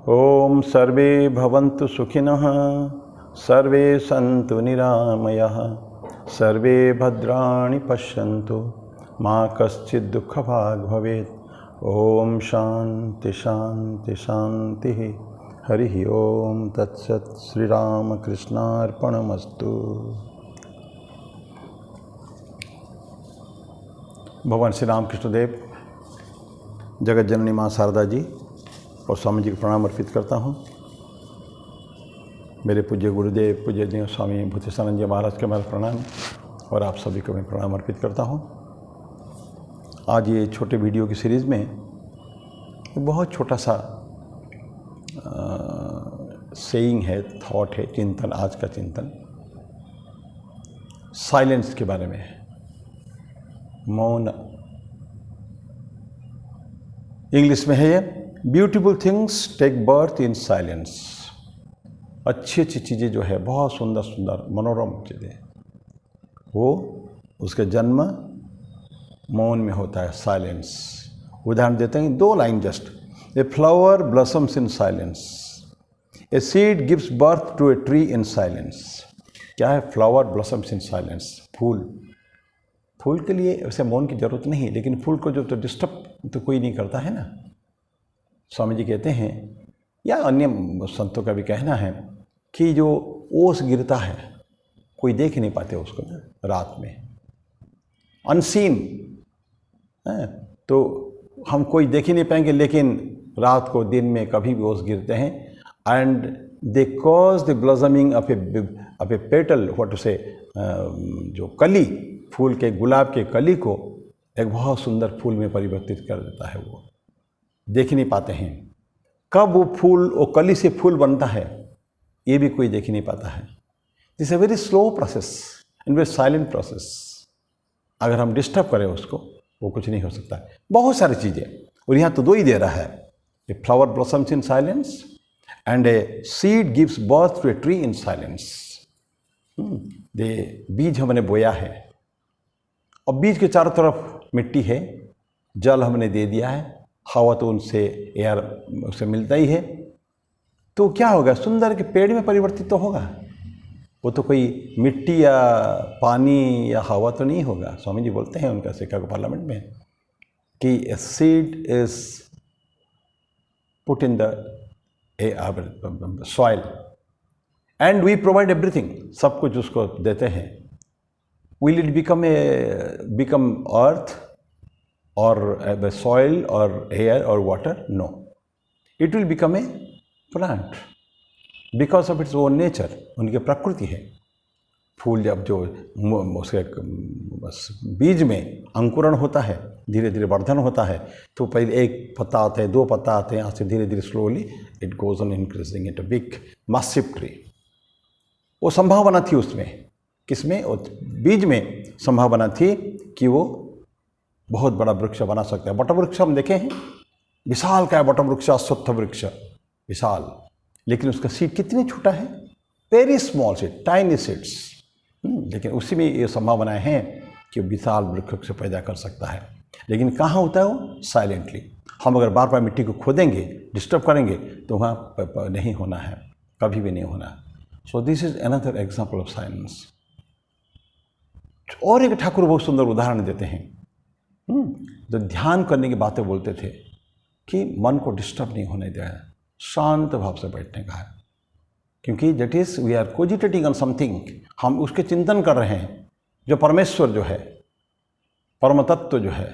ओम सर्वे भवन्तु सुखिनः, सर्वे सन्तु निरामयाः, सर्वे भद्राणि पश्यन्तु, मा कश्चित् दुःखभाग् भवेत्। ओम शांति शांति शांति। हरि ओम तत्सत्। श्री राम कृष्णार्पणमस्तु। भगवान श्री राम कृष्णदेव, जगत जननी माँ शारदा जी और स्वामी जी को प्रणाम अर्पित करता हूँ। मेरे पूज्य गुरुदेव पूज्य देव स्वामी भूतेशानंद जी महाराज के मेरा प्रणाम और आप सभी को मैं प्रणाम अर्पित करता हूँ। आज ये छोटे वीडियो की सीरीज़ में बहुत छोटा सा सेइंग है, थॉट है, चिंतन, आज का चिंतन साइलेंस के बारे में है। मौन इंग्लिश में है ये, beautiful things take birth in silence. अच्छी अच्छी चीज़ें जो है, बहुत सुंदर सुंदर मनोरम चीज़ें, वो उसके जन्म मौन में होता है, साइलेंस। उदाहरण देते हैं, 2 line just. A flower blossoms in silence, a seed gives birth to a tree in silence. क्या है फ्लावर ब्लॉसम्स इन साइलेंस? फूल के लिए वैसे मौन की जरूरत नहीं, लेकिन फूल को जो तो डिस्टर्ब तो कोई नहीं करता है ना। स्वामी जी कहते हैं, या अन्य संतों का भी कहना है कि जो ओस गिरता है, कोई देख नहीं पाते उसको रात में, अनसीन है, तो हम कोई देख ही नहीं पाएंगे, लेकिन रात को दिन में कभी भी ओस गिरते हैं। And they cause the blossoming of a petal, what to say, जो कली, फूल के, गुलाब के कली को एक बहुत सुंदर फूल में परिवर्तित कर देता है। वो देख नहीं पाते हैं कब वो फूल, वो कली से फूल बनता है, ये भी कोई देख ही नहीं पाता है। This a very slow process and very silent process. अगर हम डिस्टर्ब करें उसको, वो कुछ नहीं हो सकता है। बहुत सारी चीज़ें, और यहाँ तो 2 ही दे रहा है, a flower blossoms in silence and a seed gives birth to a tree in silence. बीज हमने बोया है, और बीज के चारों तरफ मिट्टी है, जल हमने दे दिया है, हवा तो उनसे, एयर उससे मिलता ही है, तो क्या होगा? सुंदर के पेड़ में परिवर्तित तो होगा। वो तो कोई मिट्टी या पानी या हवा तो नहीं होगा। स्वामी जी बोलते हैं उनका शिकागो पार्लियामेंट में कि a seed is put in the soil and we provide everything, सब कुछ उसको देते हैं। Will it become earth or soil or air or water? No. It will become a plant because of its own nature. उनकी प्रकृति है। फूल जब जो उसके बीज में अंकुरण होता है, धीरे धीरे वर्धन होता है, तो पहले 1 पत्ता आते हैं, 2 पत्ता आते हैं, ऐसे धीरे धीरे slowly it goes on increasing it a big massive tree. वो संभावना थी उसमें, किसमें? बीज में संभावना थी कि वो बहुत बड़ा वृक्ष बना सकता है। वटवृक्ष हम देखे हैं, विशाल का है वटवृक्ष, अश्वत्थ वृक्ष विशाल, लेकिन उसका सीड कितनी छोटा है, very small seed, tiny seeds, लेकिन उसी में ये संभावनाएं हैं कि विशाल वृक्ष से पैदा कर सकता है। लेकिन कहाँ होता है वो? साइलेंटली। हम अगर बार बार मिट्टी को खोदेंगे, डिस्टर्ब करेंगे, तो वहाँ नहीं होना है, कभी भी नहीं होना। So this is another example of silence. और एक ठाकुर बहुत सुंदर उदाहरण देते हैं, जो ध्यान करने की बातें बोलते थे कि मन को डिस्टर्ब नहीं होने देना, शांत भाव से बैठने का है, क्योंकि that is we are cogitating on something, हम उसके चिंतन कर रहे हैं, जो परमेश्वर जो है, परम तत्व जो है,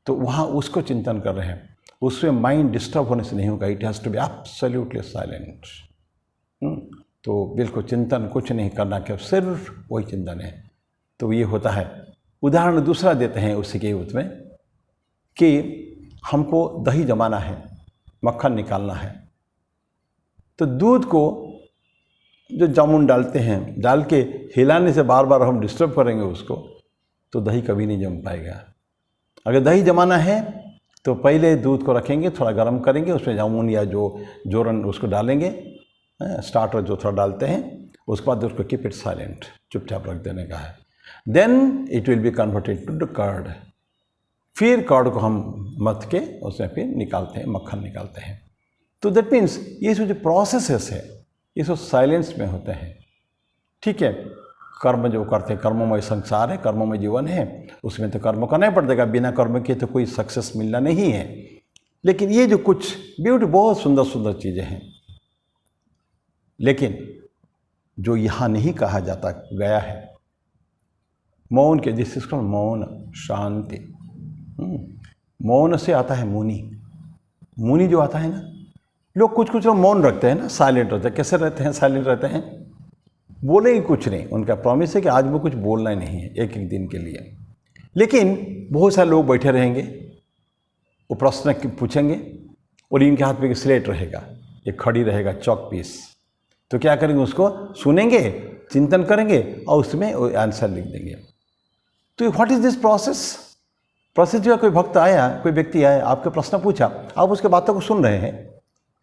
तो वहाँ उसको चिंतन कर रहे हैं, उसमें माइंड डिस्टर्ब होने से नहीं होगा। It has to be absolutely silent. तो बिल्कुल चिंतन कुछ नहीं करना, क्या सिर्फ वही चिंतन है, तो ये होता है। उदाहरण दूसरा देते हैं उसी के युद्ध में कि हमको दही जमाना है, मक्खन निकालना है, तो दूध को जो जामुन डालते हैं, डाल के हिलाने से बार बार हम डिस्टर्ब करेंगे उसको, तो दही कभी नहीं जम पाएगा। अगर दही जमाना है तो पहले दूध को रखेंगे, थोड़ा गर्म करेंगे, उसमें जामुन या जो जोरन उसको डालेंगे, स्टार्टर जो थोड़ा डालते हैं, उसके बाद उसको कीप इट साइलेंट, चुपचाप रख देने का है। Then it will be converted to the curd. फिर कर्ड को हम मथ के उसमें फिर निकालते हैं, मक्खन निकालते हैं। तो दैट मीन्स ये जो प्रोसेसेस है ये सब साइलेंस में होते हैं। ठीक है, कर्म जो करते हैं, कर्ममय संसार है, कर्ममय जीवन है, उसमें तो कर्म करना ही पड़ेगा, बिना कर्म के तो कोई सक्सेस मिलना नहीं है। लेकिन ये जो कुछ ब्यूटी बहुत सुंदर सुंदर चीज़ें हैं, लेकिन जो यहाँ नहीं कहा जाता गया है, मौन के, जिस इसको मौन शांति, मौन से आता है मुनि। मुनि जो आता है ना, लोग कुछ कुछ लोग मौन रखते हैं ना, साइलेंट रहते हैं। कैसे रहते हैं? साइलेंट रहते हैं, बोलेंगे कुछ नहीं, उनका प्रॉमिस है कि आज वो कुछ बोलना ही नहीं है एक एक दिन के लिए। लेकिन बहुत सारे लोग बैठे रहेंगे, वो प्रश्न पूछेंगे और इनके हाथ में एक स्लेट रहेगा, एक खड़ी रहेगा चौक पीस, तो क्या करेंगे, उसको सुनेंगे, चिंतन करेंगे और उसमें आंसर लिख देंगे। तो what is this process? Process जो है, कोई भक्त आया, कोई व्यक्ति आया, आपके प्रश्न पूछा, आप उसके बातों को सुन रहे हैं,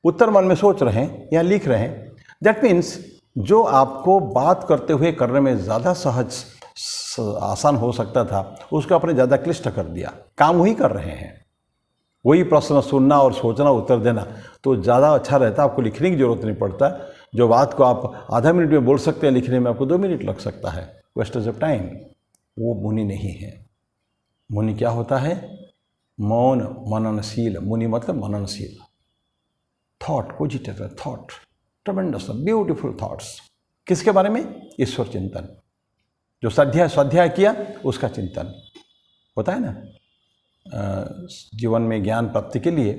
उत्तर मन में सोच रहे हैं या लिख रहे हैं। दैट मीन्स जो आपको बात करते हुए करने में ज़्यादा सहज आसान हो सकता था, उसको आपने ज़्यादा क्लिष्ट कर दिया। काम वही कर रहे हैं, वही प्रश्न सुनना और सोचना, उत्तर देना, तो ज़्यादा अच्छा रहता। आपको लिखने की ज़रूरत नहीं पड़ता। जो बात को आप आधा मिनट में बोल सकते हैं, लिखने में आपको 2 मिनट लग सकता है, वेस्टेज ऑफ टाइम। वो मुनि नहीं है। मुनि क्या होता है? मौन मननशील। मुनि मतलब मननशील, thought, cogitator, thought, tremendous beautiful thoughts. किसके बारे में? ईश्वर चिंतन। जो स्वाध्याय किया उसका चिंतन होता है ना। जीवन में ज्ञान प्राप्ति के लिए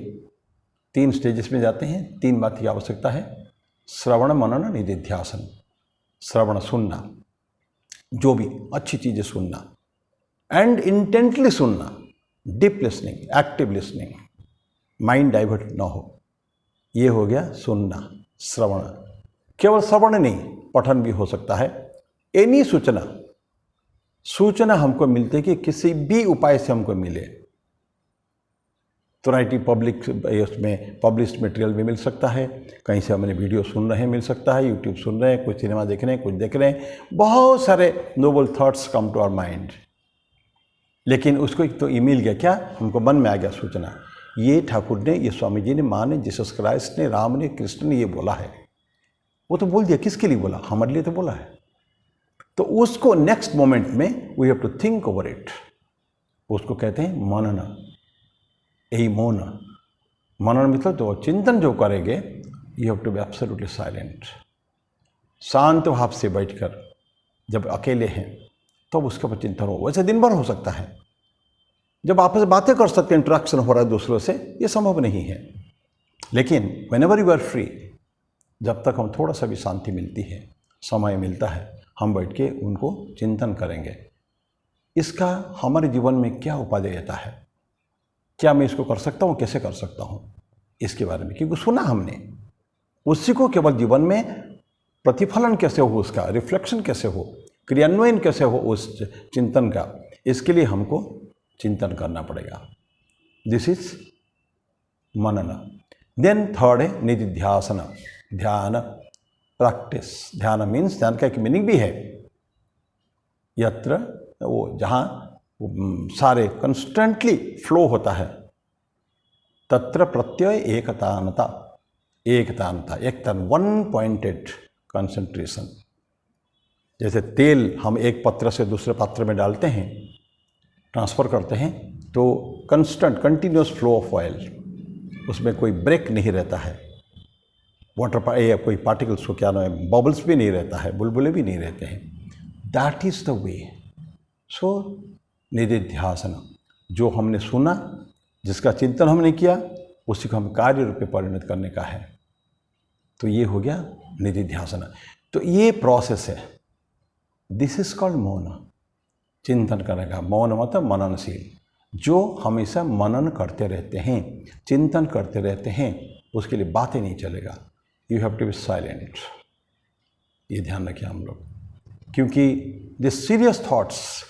3 स्टेजेस में जाते हैं, 3 बात की आवश्यकता है। श्रवण, मनन, निधिध्यासन। श्रवण, सुनना, जो भी अच्छी चीज़ें सुनना, एंड इंटेंटली सुनना, deep listening, active listening, mind divert ना हो, ये हो गया सुनना, श्रवण। केवल श्रवण नहीं, पठन भी हो सकता है। एनी सूचना हमको मिलती है कि किसी भी उपाय से हमको मिले, तो पब्लिक उसमें पब्लिश्ड मटेरियल भी मिल सकता है, कहीं से हमने वीडियो सुन रहे हैं मिल सकता है, यूट्यूब सुन रहे हैं, कुछ सिनेमा देख रहे हैं, कुछ देख रहे हैं, बहुत सारे noble thoughts come to our mind. लेकिन उसको एक तो ईमेल गया, क्या हमको मन में आ गया सूचना, ये ठाकुर ने, ये स्वामी जी ने, माँ ने, जीसस क्राइस्ट ने, राम ने, कृष्ण ने ये बोला है। वो तो बोल दिया, किसके लिए बोला? हमारे लिए तो बोला है। तो उसको नेक्स्ट मोमेंट में we have to think over it. उसको कहते हैं मनन। यही मौन। मनन मतलब तो चिंतन जो करेंगे, you have to be absolutely silent. शांत भाव से बैठकर जब अकेले हैं तब तो उसके ऊपर चिंतन हो। वैसे दिन भर हो सकता है, जब आपस में बातें कर सकते हैं, इंटरेक्शन हो रहा है दूसरों से, ये संभव नहीं है। लेकिन व्हेनेवर यू आर फ्री, जब तक हम थोड़ा सा भी शांति मिलती है, समय मिलता है, हम बैठ के उनको चिंतन करेंगे। इसका हमारे जीवन में क्या उपादेयता है, क्या मैं इसको कर सकता हूँ, कैसे कर सकता हूँ, इसके बारे में। क्योंकि सुना हमने, उसी को केवल जीवन में प्रतिफलन कैसे हो, उसका रिफ्लेक्शन कैसे हो, क्रियान्वयन कैसे हो उस चिंतन का, इसके लिए हमको चिंतन करना पड़ेगा। दिस इज मनन। देन थर्ड है निधिध्यासन, ध्यान प्रैक्टिस। ध्यान मीन्स, ध्यान का एक मीनिंग भी है, यत्र, वो जहाँ सारे कंस्टेंटली फ्लो होता है, तत्र प्रत्यय एकतानता, एक तन, वन पॉइंटेड कंसंट्रेशन। जैसे तेल हम एक पात्र से दूसरे पात्र में डालते हैं, ट्रांसफ़र करते हैं, तो constant continuous flow of oil, उसमें कोई ब्रेक नहीं रहता है। वाटर या कोई पार्टिकल्स को क्या नाम है, बबल्स भी नहीं रहता है, बुलबुले भी नहीं रहते हैं। That is the way. So निधिध्यासन, जो हमने सुना, जिसका चिंतन हमने किया, उसी को हम कार्य रूप में परिणत करने का है। तो ये हो गया निधिध्यासन। तो ये प्रोसेस है, दिस इज कॉल्ड मौन। चिंतन करने का, मौन मतलब मननशील, जो हमेशा मनन करते रहते हैं, चिंतन करते रहते हैं, उसके लिए बातें नहीं चलेगा। You have to be silent. ये ध्यान रखें हम लोग, क्योंकि दिस सीरियस थॉट्स,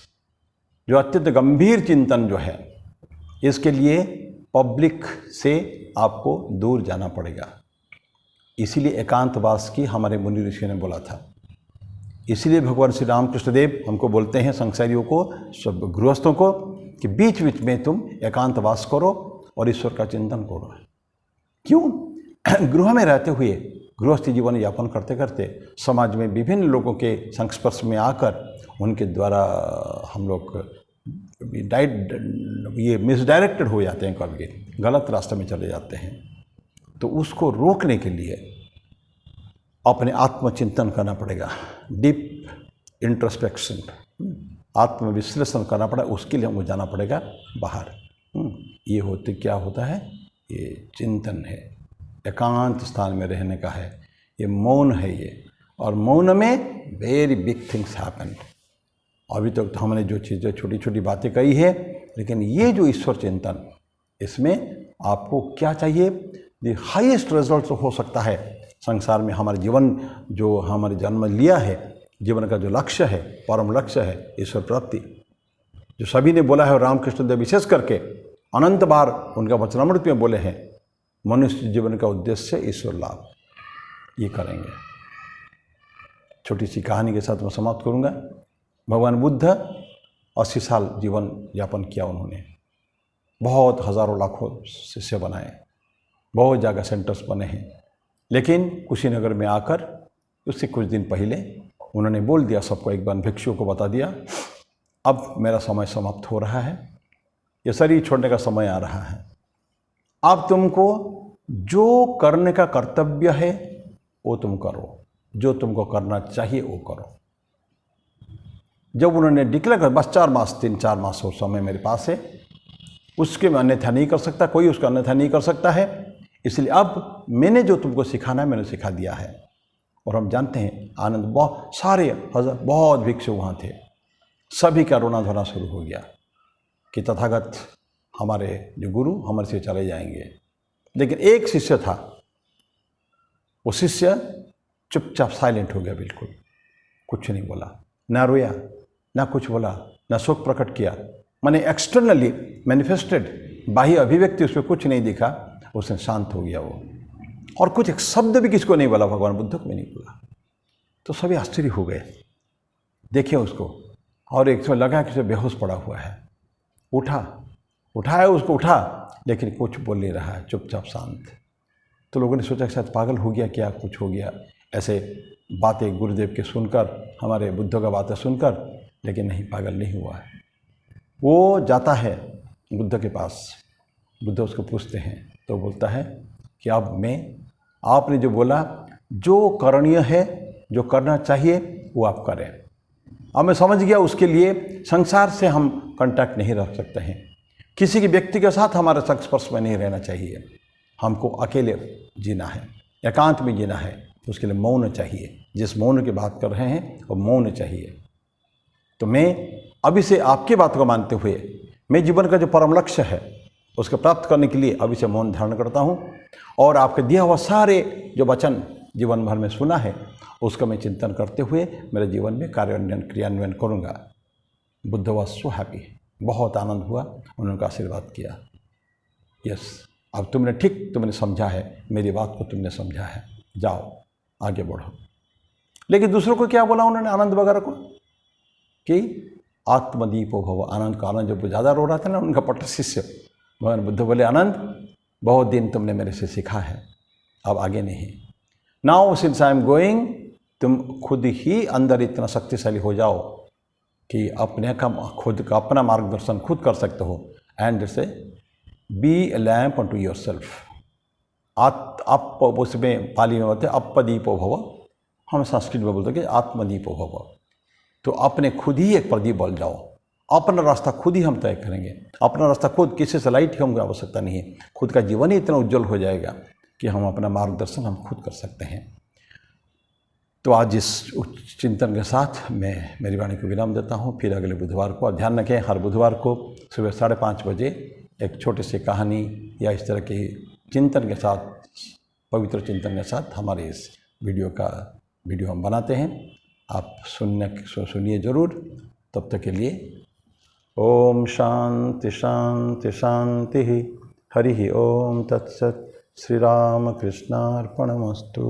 जो अत्यंत गंभीर चिंतन जो है, इसके लिए पब्लिक से आपको दूर जाना पड़ेगा। इसीलिए एकांतवास की हमारे मुनि ऋषि ने बोला था। इसीलिए भगवान श्री रामकृष्ण देव हमको बोलते हैं, संसारियों को, सब गृहस्थों को, कि बीच बीच में तुम एकांतवास करो और ईश्वर का चिंतन करो। क्यों? गृह में रहते हुए गृहस्थी जीवन यापन करते करते समाज में विभिन्न लोगों के संस्पर्श में आकर उनके द्वारा हम लोग ये मिसडायरेक्टेड हो जाते हैं, कभी गलत रास्ते में चले जाते हैं। तो उसको रोकने के लिए अपने आत्मचिंतन करना पड़ेगा, डीप इंट्रोस्पेक्शन, आत्मविश्लेषण करना पड़ेगा। उसके लिए हमको जाना पड़ेगा बाहर। ये होते क्या होता है, ये चिंतन है, एकांत स्थान में रहने का है, ये मौन है ये। और मौन में वेरी बिग थिंग्स हैपन। अभी तक तो हमने जो चीज़ें छोटी छोटी बातें कही है, लेकिन ये जो ईश्वर चिंतन, इसमें आपको क्या चाहिए, द हाईएस्ट रिजल्ट हो सकता है संसार में। हमारे जीवन जो हमारे जन्म लिया है, जीवन का जो लक्ष्य है, परम लक्ष्य है ईश्वर प्राप्ति, जो सभी ने बोला है, और रामकृष्ण देव विशेष करके अनंत बार उनका वचनामृत में बोले हैं, मनुष्य जीवन का उद्देश्य ईश्वर लाभ। ये करेंगे। छोटी सी कहानी के साथ मैं समाप्त करूंगा। भगवान बुद्ध 80 साल जीवन यापन किया उन्होंने, बहुत हज़ारों लाखों शिष्य बनाए, बहुत जगह सेंटर्स बने हैं। लेकिन कुशीनगर में आकर उससे कुछ दिन पहले उन्होंने बोल दिया सबको, एक बार भिक्षुओं को बता दिया, अब मेरा समय समाप्त हो रहा है, ये शरीर छोड़ने का समय आ रहा है। अब तुमको जो करने का कर्तव्य है वो तुम करो, जो तुमको करना चाहिए वो करो। जब उन्होंने डिक्लेयर कर, बस 4 मास 3-4 मास हो समय मेरे पास है, उसके मैं अन्यथा नहीं कर सकता, कोई उसका अन्यथा नहीं कर सकता है, इसलिए अब मैंने जो तुमको सिखाना है मैंने सिखा दिया है। और हम जानते हैं आनंद, बहुत सारे हजार बहुत भिक्षु वहाँ थे, सभी का रोना धोना शुरू हो गया कि तथागत हमारे जो गुरु हमारे से चले जाएंगे। लेकिन एक शिष्य था, वो शिष्य चुपचाप साइलेंट हो गया, बिल्कुल कुछ नहीं बोला, ना रोया ना कुछ बोला, ना शोक प्रकट किया। माने एक्सटर्नली मैनिफेस्टेड, बाह्य अभिव्यक्ति उसमें कुछ नहीं दिखा, उसने शांत हो गया वो, और कुछ एक शब्द भी किसको नहीं बोला, भगवान बुद्ध को भी नहीं बोला। तो सभी आश्चर्य हो गए, देखे उसको, और एक तो लगा कि उसे बेहोश पड़ा हुआ है। उठाया उसको, उठा, लेकिन कुछ बोल नहीं रहा है, चुपचाप शांत। तो लोगों ने सोचा शायद पागल हो गया क्या, कुछ हो गया, ऐसे बातें गुरुदेव के सुनकर, हमारे बुद्ध का बातें सुनकर। लेकिन नहीं, पागल नहीं हुआ है। वो जाता है बुद्ध के पास, बुद्ध उसको पूछते हैं, तो बोलता है कि अब मैं, आपने जो बोला, जो करणीय है, जो करना चाहिए वो आप करें। अब मैं समझ गया, उसके लिए संसार से हम कांटेक्ट नहीं रख सकते हैं, किसी के व्यक्ति के साथ हमारे संस्पर्श में नहीं रहना चाहिए, हमको अकेले जीना है, एकांत में जीना है। उसके लिए मौन चाहिए, जिस मौन की बात कर रहे हैं वो मौन चाहिए। तो मैं अभी से आपकी बात को मानते हुए, मैं जीवन का जो परम लक्ष्य है उसको प्राप्त करने के लिए अभी से मौन धारण करता हूँ, और आपके दिया हुआ सारे जो वचन जीवन भर में सुना है उसका मैं चिंतन करते हुए मेरे जीवन में क्रियान्वयन करूँगा। बुद्ध वॉज सो हैप्पी, बहुत आनंद हुआ, उन्होंने आशीर्वाद किया। यस, अब तुमने समझा है, मेरी बात को तुमने समझा है, जाओ आगे बढ़ो। लेकिन दूसरों को क्या बोला उन्होंने, आनंद वगैरह को, कि आत्मदीपो भव, आनंद का, आनंद जब ज़्यादा रो रहा था ना उनका पट्ट शिष्य, भगवान बुद्ध बोले, आनंद बहुत दिन तुमने मेरे से सीखा है, अब आगे नहीं, now since I am going, तुम खुद ही अंदर इतना शक्तिशाली हो जाओ कि अपने का खुद का अपना मार्गदर्शन खुद कर सकते हो। And say be a lamp to yourself. आप उसमें पाली में बोलते अप्पदीपो भव, हम संस्कृत में बोलते कि आत्मदीपो भव। तो अपने खुद ही एक प्रदीप बन जाओ, अपना रास्ता खुद ही हम तय करेंगे, अपना रास्ता खुद, किसी से लाइट की हमको आवश्यकता नहीं है, खुद का जीवन ही इतना उज्जवल हो जाएगा कि हम अपना मार्गदर्शन हम खुद कर सकते हैं। तो आज इस चिंतन के साथ मैं मेरी वाणी को विराम देता हूँ। फिर अगले बुधवार को, और ध्यान रखें हर बुधवार को सुबह 5:30 बजे एक छोटी सी कहानी या इस तरह के चिंतन के साथ, पवित्र चिंतन के साथ हमारे इस वीडियो हम बनाते हैं। आप सुनिए ज़रूर। तब तक के लिए ओम शांति शांति शांति। हरि ओम तत्सत। श्री राम कृष्णार्पणमस्तु।